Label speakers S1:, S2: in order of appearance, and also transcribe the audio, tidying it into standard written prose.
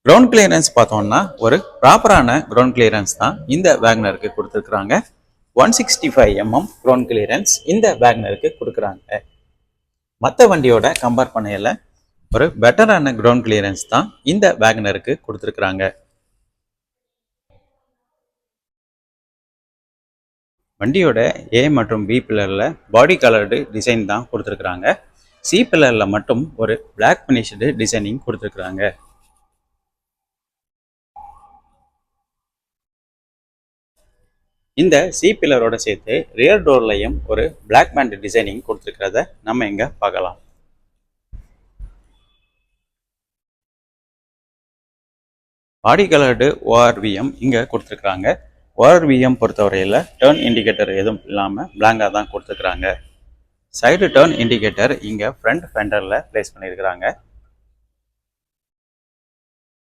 S1: Ground clearance பார்த்தோம்னா ஒரு ப்ராப்பரான கிரவுண்ட் கிளியரன்ஸ் தான் இந்த வேக்னருக்கு கொடுத்துருக்குறாங்க. 165 கிரவுண்ட் கிளியரன்ஸ் இந்த வேக்னருக்கு கொடுக்குறாங்க. மற்ற வண்டியோட கம்பேர் பண்ணையில் ஒரு பெட்டரான கிரவுண்ட் கிளியரன்ஸ் தான் இந்த வேக்னருக்கு கொடுத்துருக்குறாங்க. வண்டியோட ஏ மற்றும் பி பில்லரில் பாடி கலர்டு டிசைன் தான் கொடுத்துருக்குறாங்க. சி பில்லரில் மட்டும் ஒரு பிளாக் ஃபினிஷ்டு டிசைனிங் கொடுத்துருக்குறாங்க. இந்த சி பில்லரோட சேர்த்து ரியர் டோர்லையும் ஒரு பிளாக் பேண்ட் டிசைனிங் கொடுத்துருக்கிறத நம்ம இங்க பார்க்கலாம். பாடி கலர்டு ஓஆர்விஎம் இங்க கொடுத்துருக்காங்க. ஓஆர்விஎம் பொறுத்தவரையில் டர்ன் இண்டிகேட்டர் எதுவும் இல்லாமல் பிளாங்காக தான் கொடுத்துருக்குறாங்க. சைடு டர்ன் இண்டிகேட்டர் இங்கே ஃப்ரண்ட் ஃபெண்டரில் பிளேஸ் பண்ணியிருக்கிறாங்க.